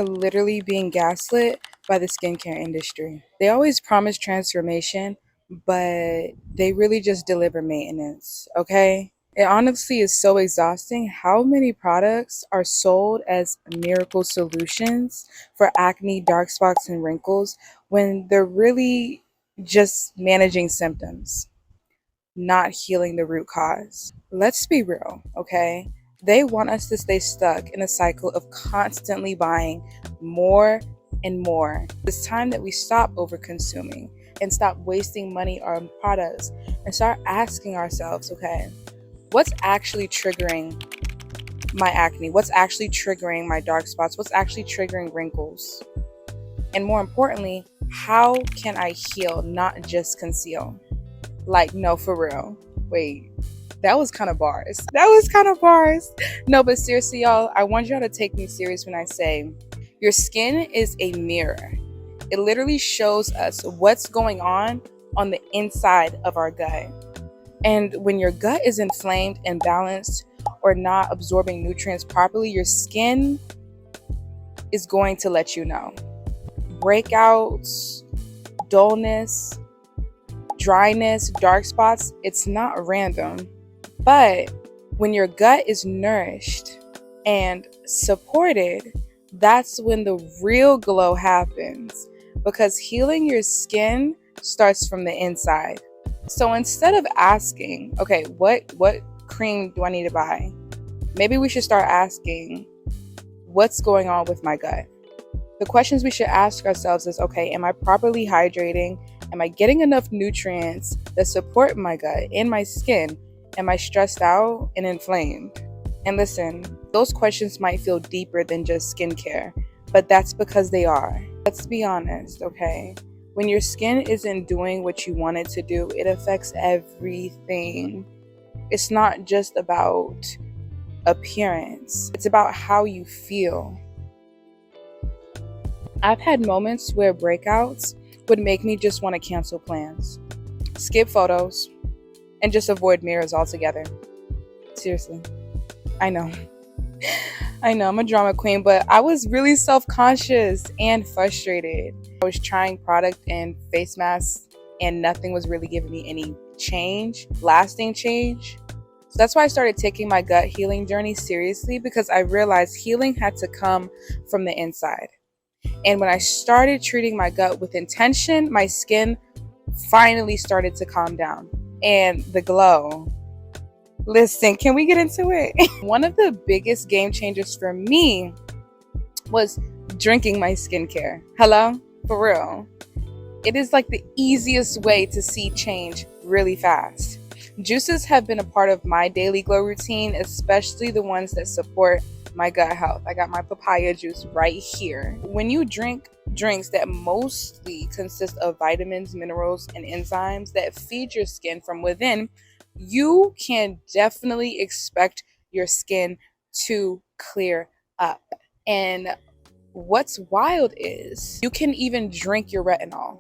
Literally being gaslit by the skincare industry. They always promise transformation, but they really just deliver maintenance, okay? It honestly is so exhausting how many products are sold as miracle solutions for acne, dark spots, and wrinkles when they're really just managing symptoms, not healing the root cause. Let's be real, okay? They want us to stay stuck in a cycle of constantly buying more and more. It's time that we stop over consuming and stop wasting money on products and start asking ourselves, okay, what's actually triggering my acne? What's actually triggering my dark spots? What's actually triggering wrinkles? And more importantly, how can I heal, not just conceal? Like, no, for real. Wait, that was kind of bars. No, but seriously, y'all, I want y'all to take me serious when I say your skin is a mirror. It literally shows us what's going on the inside of our gut. And when your gut is inflamed, imbalanced, or not absorbing nutrients properly, your skin is going to let you know. Breakouts, dullness, dryness, dark spots, it's not random. But when your gut is nourished and supported, that's when the real glow happens, because healing your skin starts from the inside. So instead of asking, okay, what cream do I need to buy? Maybe we should start asking, what's going on with my gut? The questions we should ask ourselves is, okay, am I properly hydrating? Am I getting enough nutrients that support my gut and my skin? Am I stressed out and inflamed? And listen, those questions might feel deeper than just skincare, but that's because they are. Let's be honest, okay? When your skin isn't doing what you want it to do, it affects everything. It's not just about appearance. It's about how you feel. I've had moments where breakouts would make me just want to cancel plans, skip photos, and just avoid mirrors altogether. Seriously. I know, I'm a drama queen, but I was really self-conscious and frustrated. I was trying product and face masks, and nothing was really giving me any lasting change. So that's why I started taking my gut healing journey seriously, because I realized healing had to come from the inside. And when I started treating my gut with intention, my skin finally started to calm down. And the glow. Listen, can we get into it? One of the biggest game changers for me was drinking my skincare. Hello? For real. It is like the easiest way to see change really fast. Juices have been a part of my daily glow routine, especially the ones that support my gut health. I got my papaya juice right here. When you drink drinks that mostly consist of vitamins, minerals, and enzymes that feed your skin from within, you can definitely expect your skin to clear up. And what's wild is you can even drink your retinol.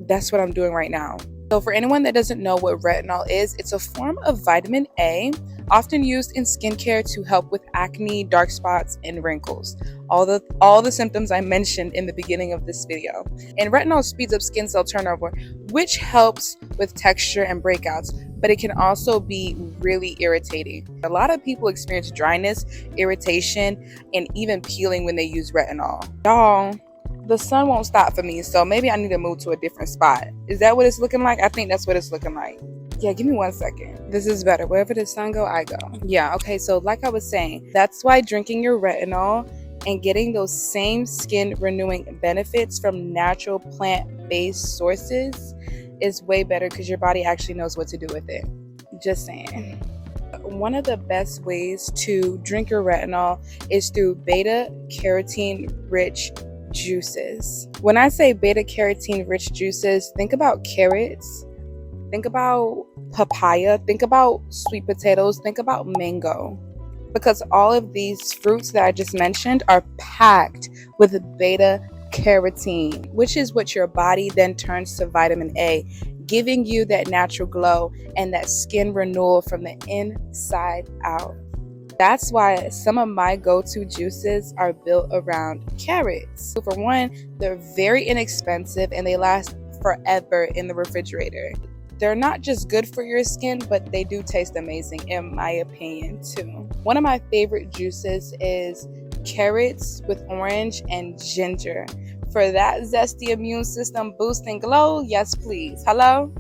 That's what I'm doing right now. So for anyone that doesn't know what retinol is, it's a form of vitamin A, often used in skincare to help with acne, dark spots, and wrinkles. All the symptoms I mentioned in the beginning of this video. And retinol speeds up skin cell turnover, which helps with texture and breakouts, but it can also be really irritating. A lot of people experience dryness, irritation, and even peeling when they use retinol. Y'all, the sun won't stop for me, so maybe I need to move to a different spot. Is that what it's looking like? I think that's what it's looking like. Yeah, give me 1 second. This is better. Wherever the sun go, I go. Yeah, okay, so like I was saying, that's why drinking your retinol and getting those same skin renewing benefits from natural plant-based sources is way better, because your body actually knows what to do with it. Just saying. One of the best ways to drink your retinol is through beta-carotene rich juices. When I say beta-carotene rich juices, think about carrots, think about papaya, think about sweet potatoes, think about mango, because all of these fruits that I just mentioned are packed with beta-carotene, which is what your body then turns to vitamin A, giving you that natural glow and that skin renewal from the inside out. That's why some of my go-to juices are built around carrots. For one, they're very inexpensive and they last forever in the refrigerator. They're not just good for your skin, but they do taste amazing in my opinion too. One of my favorite juices is carrots with orange and ginger. For that zesty immune system boosting glow, yes please. Hello?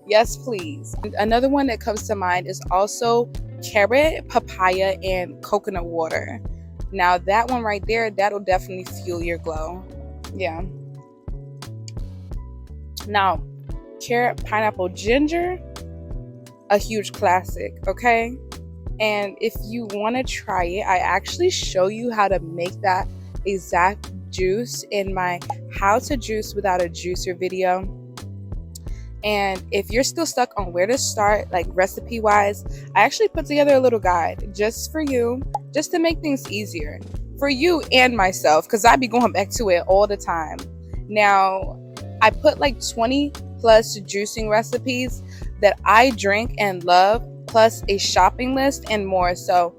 Yes please. Another one that comes to mind is also carrot, papaya, and coconut water. Now that one right there, that'll definitely fuel your glow. Yeah. Now, carrot, pineapple, ginger, a huge classic, okay? And if you want to try it, I actually show you how to make that exact juice in my how to juice without a juicer video. And if you're still stuck on where to start, like recipe wise, I actually put together a little guide just for you, just to make things easier for you and myself, because I be going back to it all the time. Now, I put like 20 plus juicing recipes that I drink and love, plus a shopping list and more. So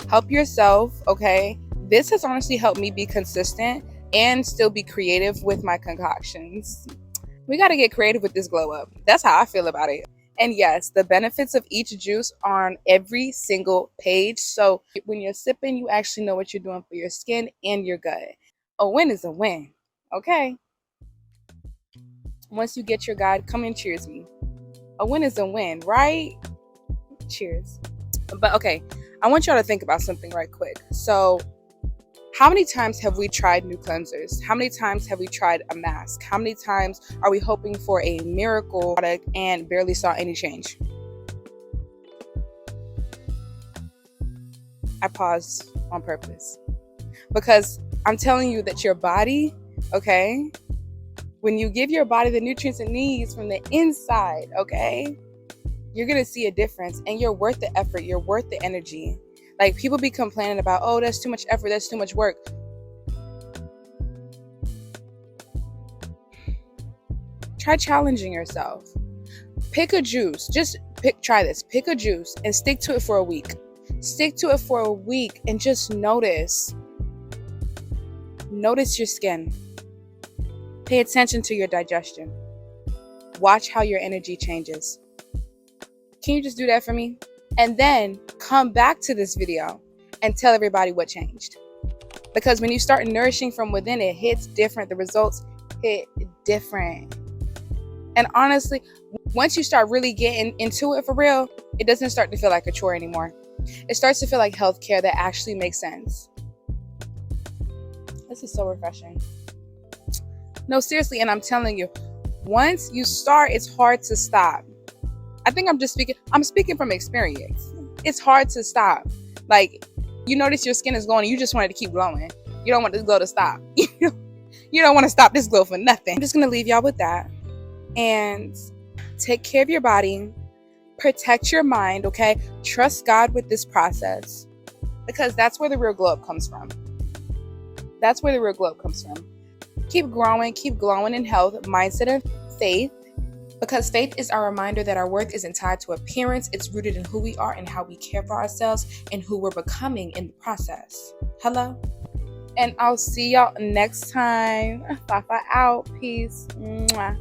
help yourself, okay? This has honestly helped me be consistent and still be creative with my concoctions. We got to get creative with this glow up. That's how I feel about it. And yes, the benefits of each juice are on every single page. So when you're sipping, you actually know what you're doing for your skin and your gut. A win is a win, okay? Once you get your guide, come and cheers me. A win is a win, right? Cheers. But okay, I want y'all to think about something right quick. So how many times have we tried new cleansers? How many times have we tried a mask? How many times are we hoping for a miracle product and barely saw any change? I paused on purpose because I'm telling you that your body, okay, when you give your body the nutrients it needs from the inside, okay, you're going to see a difference and you're worth the effort. You're worth the energy. Like, people be complaining about, oh, that's too much effort, that's too much work. Try challenging yourself. Pick a juice. Try this. Pick a juice and stick to it for a week. Stick to it for a week and just notice. Notice your skin. Pay attention to your digestion. Watch how your energy changes. Can you just do that for me? And then come back to this video and tell everybody what changed. Because when you start nourishing from within, it hits different. The results hit different. And honestly, once you start really getting into it for real, it doesn't start to feel like a chore anymore. It starts to feel like healthcare that actually makes sense. This is so refreshing. No, seriously, and I'm telling you, once you start, it's hard to stop. I think I'm speaking from experience. It's hard to stop. Like, you notice your skin is glowing and you just want it to keep glowing. You don't want this glow to stop. You don't want to stop this glow for nothing. I'm just going to leave y'all with that. And take care of your body. Protect your mind, okay? Trust God with this process. Because that's where the real glow up comes from. That's where the real glow up comes from. Keep growing, keep glowing in health, mindset, and faith. Because faith is our reminder that our worth isn't tied to appearance. It's rooted in who we are and how we care for ourselves and who we're becoming in the process. Hello? And I'll see y'all next time. Fafa out. Peace. Mwah.